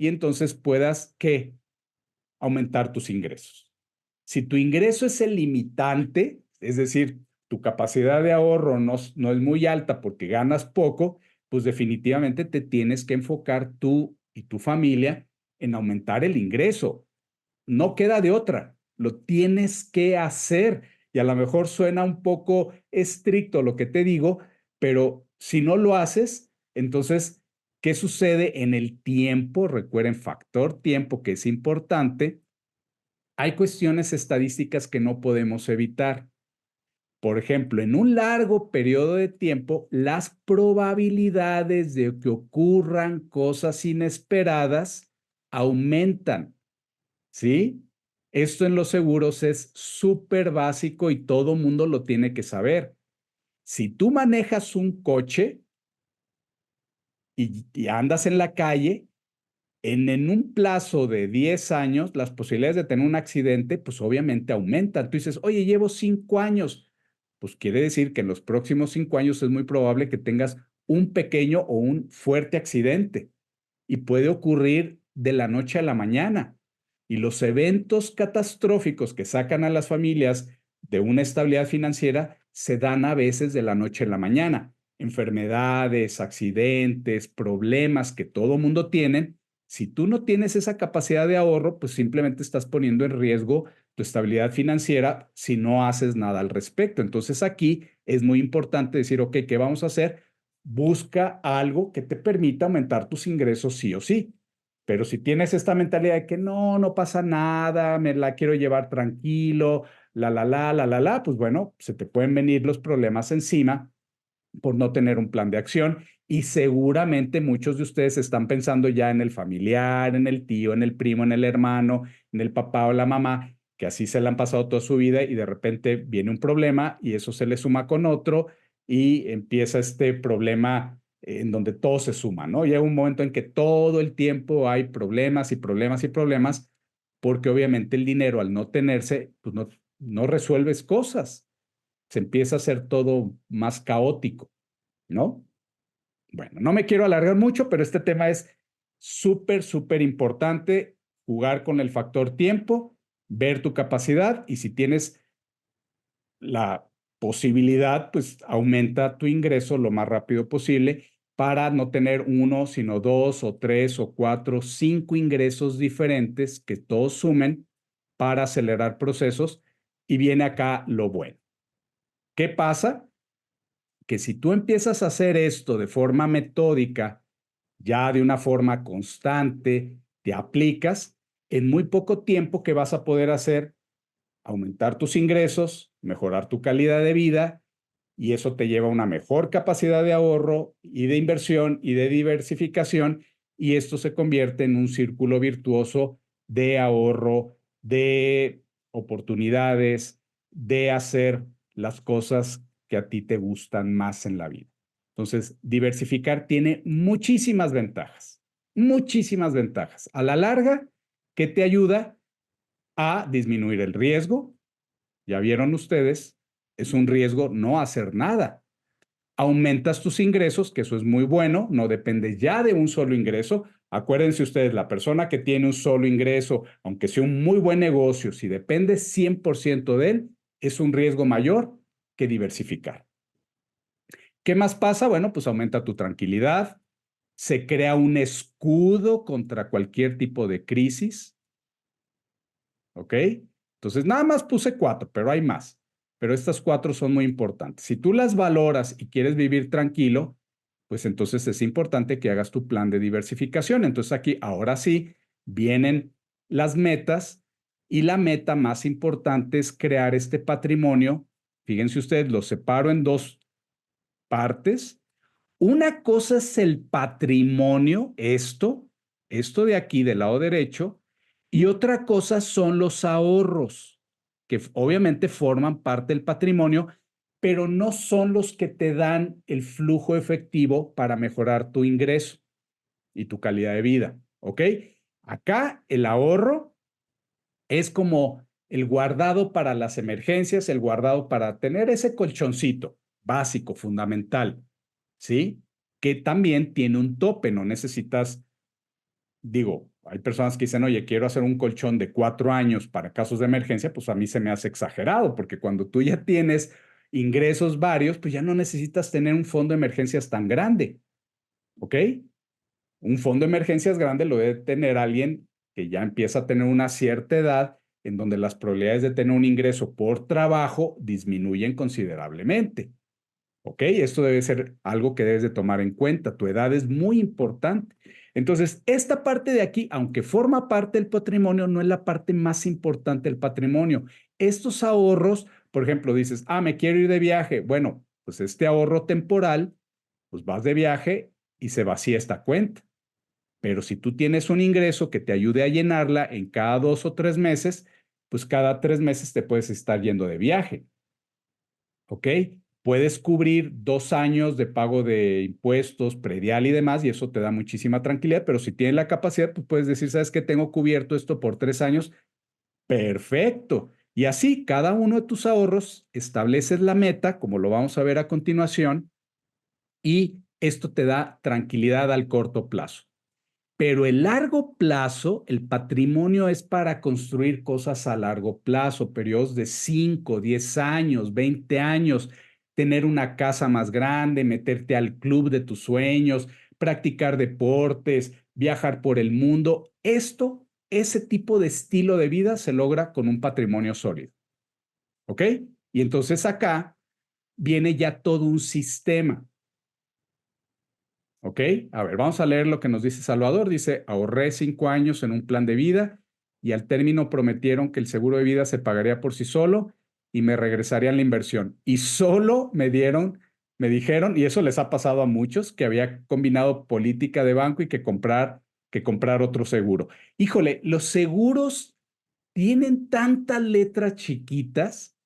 y entonces puedas, ¿qué? Aumentar tus ingresos. Si tu ingreso es el limitante, es decir, tu capacidad de ahorro no es muy alta porque ganas poco, pues definitivamente te tienes que enfocar tú y tu familia en aumentar el ingreso. No queda de otra, lo tienes que hacer. Y a lo mejor suena un poco estricto lo que te digo, pero si no lo haces, entonces, ¿qué sucede en el tiempo? Recuerden, factor tiempo, que es importante. Hay cuestiones estadísticas que no podemos evitar. Por ejemplo, en un largo periodo de tiempo, las probabilidades de que ocurran cosas inesperadas aumentan, ¿sí? Esto en los seguros es súper básico y todo mundo lo tiene que saber. Si tú manejas un coche y andas en la calle, en un plazo de 10 años, las posibilidades de tener un accidente, pues obviamente aumentan. Tú dices, oye, llevo 5 años. Pues quiere decir que en los próximos 5 años es muy probable que tengas un pequeño o un fuerte accidente y puede ocurrir de la noche a la mañana. Y los eventos catastróficos que sacan a las familias de una estabilidad financiera se dan a veces de la noche a la mañana. Enfermedades, accidentes, problemas que todo mundo tiene. Si tú no tienes esa capacidad de ahorro, pues simplemente estás poniendo en riesgo tu estabilidad financiera si no haces nada al respecto. Entonces aquí es muy importante decir, ok, ¿qué vamos a hacer? Busca algo que te permita aumentar tus ingresos sí o sí. Pero si tienes esta mentalidad de que no pasa nada, me la quiero llevar tranquilo, pues bueno, se te pueden venir los problemas encima por no tener un plan de acción y seguramente muchos de ustedes están pensando ya en el familiar, en el tío, en el primo, en el hermano, en el papá o la mamá, que así se le han pasado toda su vida y de repente viene un problema y eso se le suma con otro y empieza este problema en donde todo se suma, ¿no? Llega un momento en que todo el tiempo hay problemas y problemas y problemas porque obviamente el dinero al no tenerse, pues no resuelves cosas, se empieza a hacer todo más caótico, ¿no? Bueno, no me quiero alargar mucho, pero este tema es súper, súper importante jugar con el factor tiempo, ver tu capacidad y si tienes la posibilidad, pues aumenta tu ingreso lo más rápido posible para no tener uno, sino dos o tres o cuatro, cinco ingresos diferentes que todos sumen para acelerar procesos. Y viene acá lo bueno. ¿Qué pasa? Que si tú empiezas a hacer esto de forma metódica, ya de una forma constante, te aplicas, en muy poco tiempo que vas a poder hacer, aumentar tus ingresos, mejorar tu calidad de vida y eso te lleva a una mejor capacidad de ahorro y de inversión y de diversificación y esto se convierte en un círculo virtuoso de ahorro, de oportunidades, de hacer las cosas que a ti te gustan más en la vida. Entonces, diversificar tiene muchísimas ventajas, muchísimas ventajas. A la larga, ¿qué te ayuda? A disminuir el riesgo. Ya vieron ustedes, es un riesgo no hacer nada. Aumentas tus ingresos, que eso es muy bueno, no depende ya de un solo ingreso. Acuérdense ustedes, la persona que tiene un solo ingreso, aunque sea un muy buen negocio, si depende 100% de él, es un riesgo mayor que diversificar. ¿Qué más pasa? Bueno, pues aumenta tu tranquilidad, se crea un escudo contra cualquier tipo de crisis. ¿Ok? Entonces, nada más puse cuatro, pero hay más. Pero estas cuatro son muy importantes. Si tú las valoras y quieres vivir tranquilo, pues entonces es importante que hagas tu plan de diversificación. Entonces aquí, ahora sí, vienen las metas y la meta más importante es crear este patrimonio. Fíjense ustedes, lo separo en dos partes. Una cosa es el patrimonio, esto de aquí del lado derecho, y otra cosa son los ahorros, que obviamente forman parte del patrimonio, pero no son los que te dan el flujo efectivo para mejorar tu ingreso y tu calidad de vida, ¿ok? Acá el ahorro es como el guardado para las emergencias, el guardado para tener ese colchoncito básico, fundamental, ¿sí? Que también tiene un tope, no necesitas, digo, hay personas que dicen, oye, quiero hacer un colchón de 4 años para casos de emergencia, pues a mí se me hace exagerado, porque cuando tú ya tienes ingresos varios, pues ya no necesitas tener un fondo de emergencias tan grande, ¿ok? Un fondo de emergencias grande lo debe tener alguien que ya empieza a tener una cierta edad en donde las probabilidades de tener un ingreso por trabajo disminuyen considerablemente. ¿Ok? Esto debe ser algo que debes de tomar en cuenta. Tu edad es muy importante. Entonces, esta parte de aquí, aunque forma parte del patrimonio, no es la parte más importante del patrimonio. Estos ahorros, por ejemplo, dices, me quiero ir de viaje. Bueno, pues este ahorro temporal, pues vas de viaje y se vacía esta cuenta. Pero si tú tienes un ingreso que te ayude a llenarla en cada 2 o 3 meses, pues cada 3 meses te puedes estar yendo de viaje. ¿Ok? Puedes cubrir 2 años de pago de impuestos, predial y demás, y eso te da muchísima tranquilidad, pero si tienes la capacidad, pues puedes decir, ¿sabes qué? Tengo cubierto esto por 3 años. Perfecto. Y así, cada uno de tus ahorros estableces la meta, como lo vamos a ver a continuación, y esto te da tranquilidad al corto plazo. Pero el largo plazo, el patrimonio es para construir cosas a largo plazo, periodos de 5, 10 años, 20 años, tener una casa más grande, meterte al club de tus sueños, practicar deportes, viajar por el mundo. Ese tipo de estilo de vida se logra con un patrimonio sólido. ¿Ok? Y entonces acá viene ya todo un sistema. ¿Ok? A ver, vamos a leer lo que nos dice Salvador. Dice, ahorré 5 años en un plan de vida y al término prometieron que el seguro de vida se pagaría por sí solo y me regresarían la inversión. Y solo me dijeron, y eso les ha pasado a muchos, que había combinado política de banco y que comprar otro seguro. Híjole, los seguros tienen tantas letras chiquitas.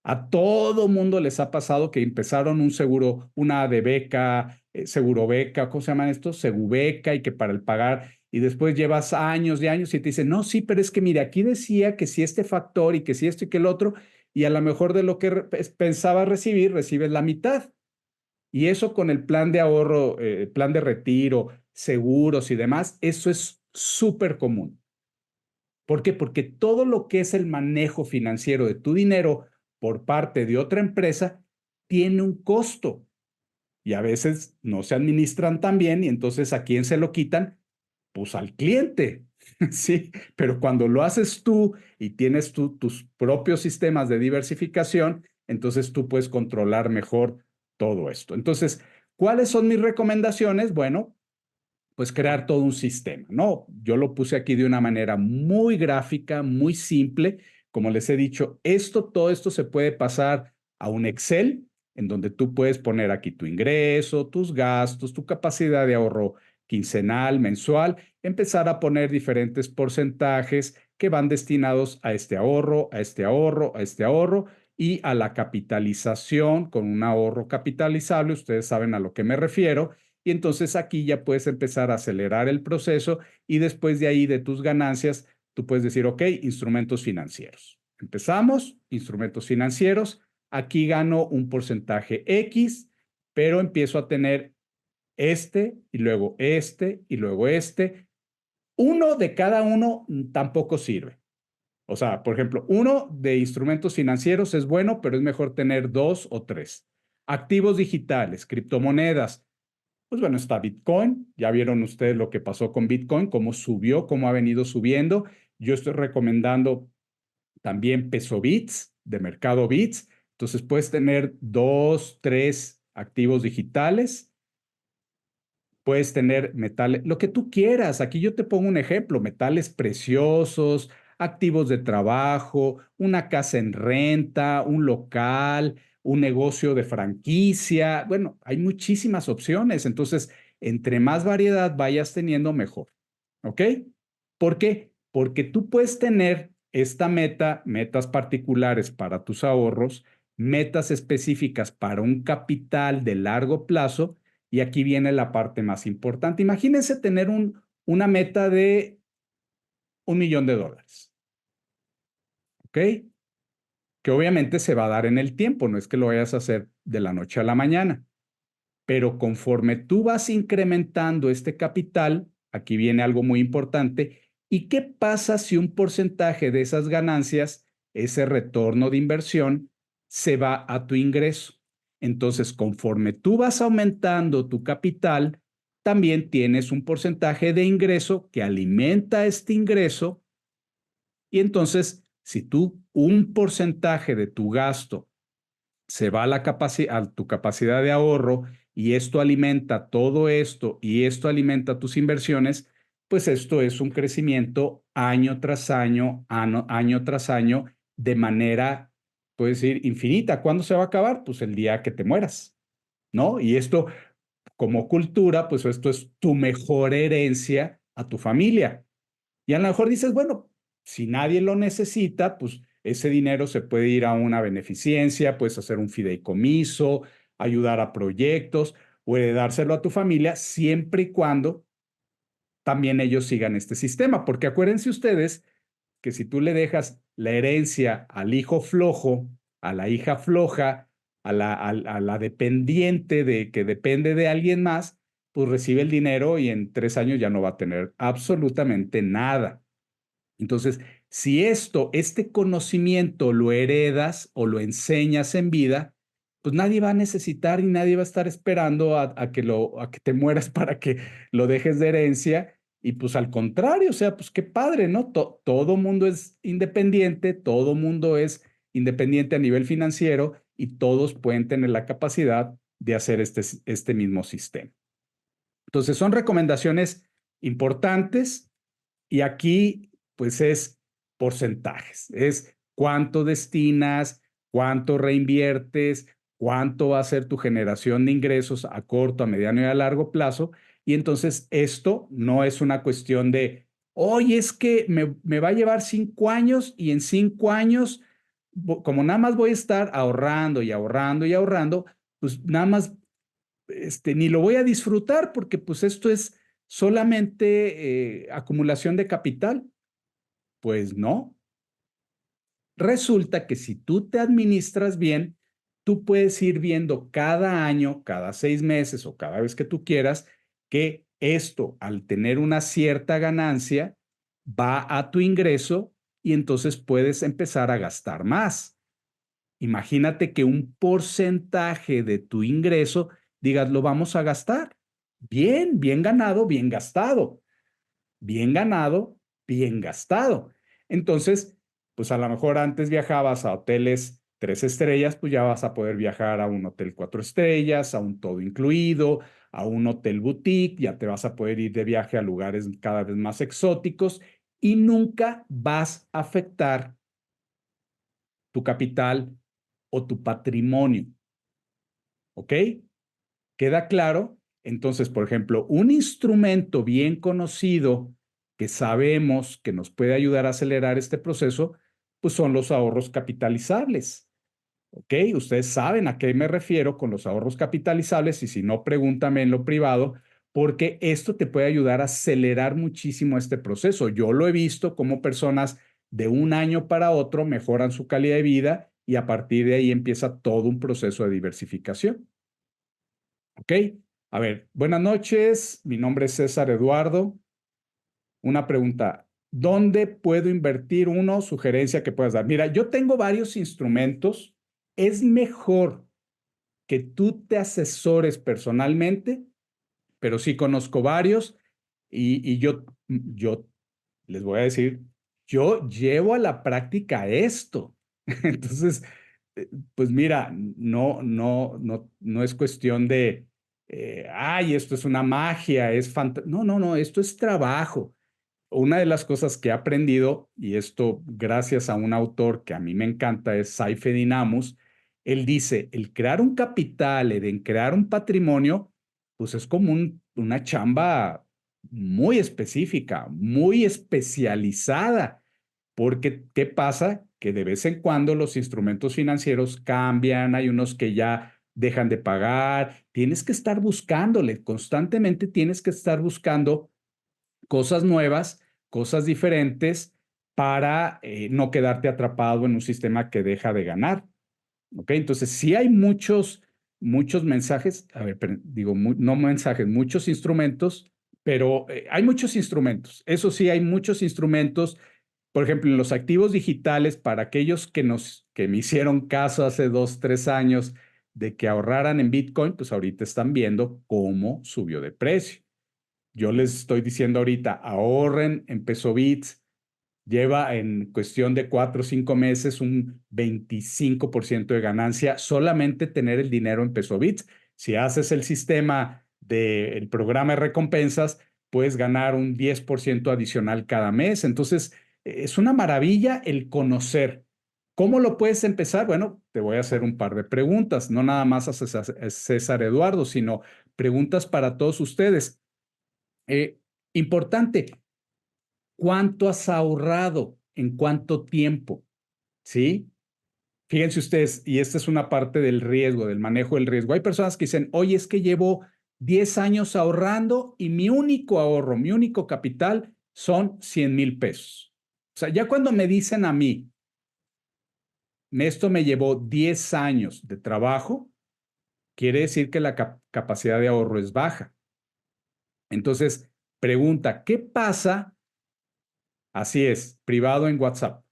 A todo mundo les ha pasado que empezaron un seguro, una de beca, seguro beca, ¿cómo se llaman estos? Segubeca y que para el pagar, y después llevas años y años y te dicen, no, sí, pero es que mire, aquí decía que si este factor y que si esto y que el otro, y a lo mejor de lo que pensaba recibir, recibes la mitad. Y eso con el plan de ahorro, plan de retiro, seguros y demás, eso es súper común. ¿Por qué? Porque todo lo que es el manejo financiero de tu dinero por parte de otra empresa tiene un costo y a veces no se administran tan bien y entonces ¿a quién se lo quitan? Pues al cliente, ¿sí? Pero cuando lo haces tú y tienes tus propios sistemas de diversificación, entonces tú puedes controlar mejor todo esto. Entonces, ¿cuáles son mis recomendaciones? Bueno, pues crear todo un sistema, ¿no? Yo lo puse aquí de una manera muy gráfica, muy simple. Como les he dicho, todo esto se puede pasar a un Excel en donde tú puedes poner aquí tu ingreso, tus gastos, tu capacidad de ahorro quincenal, mensual, empezar a poner diferentes porcentajes que van destinados a este ahorro, a este ahorro, a este ahorro y a la capitalización con un ahorro capitalizable. Ustedes saben a lo que me refiero y entonces aquí ya puedes empezar a acelerar el proceso y después de ahí de tus ganancias, tú puedes decir, ok, instrumentos financieros. Empezamos, instrumentos financieros. Aquí gano un porcentaje X, pero empiezo a tener este y luego este y luego este. Uno de cada uno tampoco sirve. O sea, por ejemplo, uno de instrumentos financieros es bueno, pero es mejor tener dos o tres. Activos digitales, criptomonedas, pues bueno, está Bitcoin. Ya vieron ustedes lo que pasó con Bitcoin, cómo subió, cómo ha venido subiendo. Yo estoy recomendando también Peso Bits, de Mercado Bits. Entonces puedes tener dos, tres activos digitales. Puedes tener metales, lo que tú quieras. Aquí yo te pongo un ejemplo, metales preciosos, activos de trabajo, una casa en renta, un local, un negocio de franquicia. Bueno, hay muchísimas opciones. Entonces, entre más variedad vayas teniendo, mejor. ¿Ok? ¿Por qué? Porque tú puedes tener esta metas particulares para tus ahorros, metas específicas para un capital de largo plazo y aquí viene la parte más importante. Imagínense tener una meta de $1,000,000, ¿ok? Que obviamente se va a dar en el tiempo, no es que lo vayas a hacer de la noche a la mañana, pero conforme tú vas incrementando este capital, aquí viene algo muy importante. ¿Y qué pasa si un porcentaje de esas ganancias, ese retorno de inversión, se va a tu ingreso? Entonces, conforme tú vas aumentando tu capital, también tienes un porcentaje de ingreso que alimenta este ingreso y entonces, si tú un porcentaje de tu gasto se va a, a tu capacidad de ahorro y esto alimenta todo esto y esto alimenta tus inversiones, pues esto es un crecimiento año tras año, año tras año, de manera, puedes decir, infinita. ¿Cuándo se va a acabar? Pues el día que te mueras, ¿no? Y esto, como cultura, pues esto es tu mejor herencia a tu familia. Y a lo mejor dices, bueno, si nadie lo necesita, pues ese dinero se puede ir a una beneficencia, puedes hacer un fideicomiso, ayudar a proyectos o heredárselo a tu familia siempre y cuando también ellos sigan este sistema. Porque acuérdense ustedes que si tú le dejas la herencia al hijo flojo, a la hija floja, a la dependiente de que depende de alguien más, pues recibe el dinero y en 3 años ya no va a tener absolutamente nada. Entonces, si este conocimiento lo heredas o lo enseñas en vida, pues nadie va a necesitar y nadie va a estar esperando a que te mueras para que lo dejes de herencia. Y pues al contrario, o sea, pues qué padre, ¿no? Todo mundo es independiente, todo mundo es independiente a nivel financiero y todos pueden tener la capacidad de hacer este mismo sistema. Entonces, son recomendaciones importantes y aquí, pues es porcentajes, es cuánto destinas, cuánto reinviertes, cuánto va a ser tu generación de ingresos a corto, a mediano y a largo plazo. Y entonces esto no es una cuestión de, oye, es que me va a llevar 5 años y en 5 años, como nada más voy a estar ahorrando y ahorrando y ahorrando, pues nada más ni lo voy a disfrutar porque pues esto es solamente acumulación de capital. Pues no. Resulta que si tú te administras bien, tú puedes ir viendo cada año, cada 6 meses o cada vez que tú quieras, que Esto, al tener una cierta ganancia, va a tu ingreso y entonces puedes empezar a gastar más. Imagínate que un porcentaje de tu ingreso digas, lo vamos a gastar. Bien, bien ganado, bien gastado. Bien ganado, bien gastado. Entonces, pues a lo mejor antes viajabas a hoteles 3 estrellas, pues ya vas a poder viajar a un hotel 4 estrellas, a un todo incluido, a un hotel boutique, ya te vas a poder ir de viaje a lugares cada vez más exóticos y nunca vas a afectar tu capital o tu patrimonio. ¿Ok? ¿Queda claro? Entonces, por ejemplo, un instrumento bien conocido que sabemos que nos puede ayudar a acelerar este proceso, pues son los ahorros capitalizables. ¿Ok? Ustedes saben a qué me refiero con los ahorros capitalizables y si no, pregúntame en lo privado, porque esto te puede ayudar a acelerar muchísimo este proceso. Yo lo he visto como personas de un año para otro mejoran su calidad de vida y a partir de ahí empieza todo un proceso de diversificación. ¿Ok? A ver, buenas noches. Mi nombre es César Eduardo. Una pregunta. ¿Dónde puedo invertir uno? Sugerencia que puedas dar. Mira, yo tengo varios instrumentos. Es mejor que tú te asesores personalmente, pero sí conozco varios y yo les voy a decir, yo llevo a la práctica esto. Entonces, pues mira, no es cuestión de, ay, esto es una magia, es fantasía. No, no, no, esto es trabajo. Una de las cosas que he aprendido, y esto gracias a un autor que a mí me encanta, es Saifedean Ammous, él dice, el crear un capital, el crear un patrimonio, pues es como una chamba muy específica, muy especializada, porque ¿qué pasa? Que de vez en cuando los instrumentos financieros cambian, hay unos que ya dejan de pagar, tienes que estar buscándole, constantemente tienes que estar buscando cosas nuevas, cosas diferentes para no quedarte atrapado en un sistema que deja de ganar. ¿Ok? Entonces, sí hay muchos mensajes, a ver, digo, no mensajes, muchos instrumentos, pero hay muchos instrumentos. Eso sí, hay muchos instrumentos. Por ejemplo, en los activos digitales, para aquellos que me hicieron caso hace 2, 3 años de que ahorraran en Bitcoin, pues ahorita están viendo cómo subió de precio. Yo les estoy diciendo ahorita, ahorren en peso bits, lleva en cuestión de 4 o 5 meses un 25% de ganancia solamente tener el dinero en peso bits. Si haces el sistema del programa de recompensas, puedes ganar un 10% adicional cada mes. Entonces, es una maravilla el conocer. ¿Cómo lo puedes empezar? Bueno, te voy a hacer un par de preguntas, no nada más a César Eduardo, sino preguntas para todos ustedes. Eh, Importante, ¿cuánto has ahorrado? ¿En cuánto tiempo? ¿Sí? Fíjense ustedes, y esta es una parte del riesgo, del manejo del riesgo. Hay personas que dicen, oye, es que llevo 10 años ahorrando y mi único ahorro, mi único capital son 100,000 pesos. O sea, ya cuando me dicen a mí, esto me llevó 10 años de trabajo, quiere decir que la capacidad de ahorro es baja. Entonces, pregunta, ¿qué pasa? Así es, privado en WhatsApp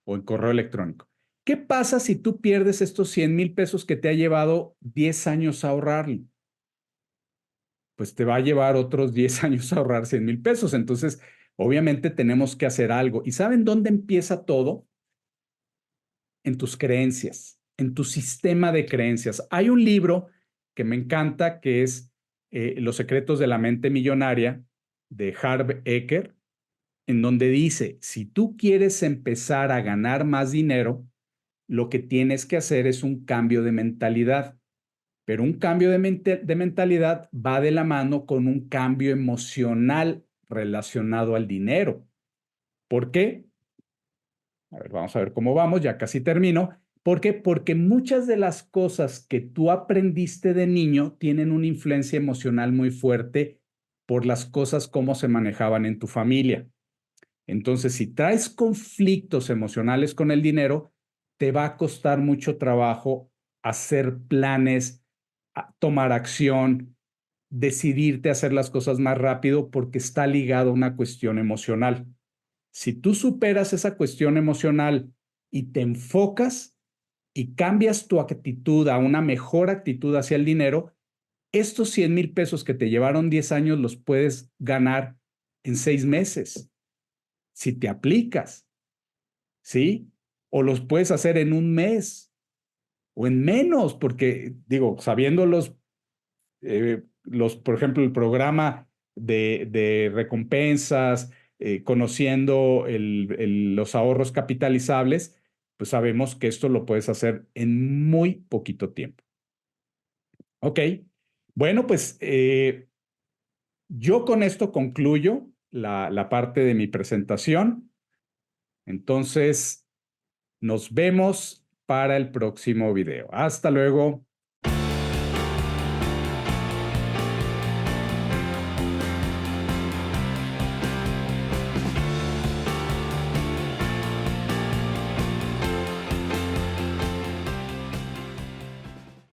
o en correo electrónico. ¿Qué pasa si tú pierdes estos 100,000 pesos que te ha llevado 10 años a ahorrar? Pues te va a llevar otros 10 años a ahorrar 100,000 pesos. Entonces, obviamente tenemos que hacer algo. ¿Y saben dónde empieza todo? En tus creencias, en tu sistema de creencias. Hay un libro que me encanta que es Los secretos de la mente millonaria de Harv Eker, en donde dice, si tú quieres empezar a ganar más dinero, lo que tienes que hacer es un cambio de mentalidad. Pero un cambio de mentalidad va de la mano con un cambio emocional relacionado al dinero. ¿Por qué? A ver, vamos a ver cómo vamos, ya casi termino. ¿Por qué? Porque muchas de las cosas que tú aprendiste de niño tienen una influencia emocional muy fuerte por las cosas cómo se manejaban en tu familia. Entonces, si traes conflictos emocionales con el dinero, te va a costar mucho trabajo hacer planes, tomar acción. decidirte a hacer las cosas más rápido porque está ligado a una cuestión emocional. Si tú superas esa cuestión emocional y te enfocas y cambias tu actitud a una mejor actitud hacia el dinero, estos 100,000 pesos que te llevaron 10 años los puedes ganar en 6 meses, si te aplicas, ¿sí? O los puedes hacer en un mes o en menos, porque digo, sabiendo por ejemplo, el programa de recompensas, conociendo los ahorros capitalizables, pues sabemos que esto lo puedes hacer en muy poquito tiempo. Ok, bueno, pues yo con esto concluyo la parte de mi presentación. Entonces, nos vemos para el próximo video. Hasta luego.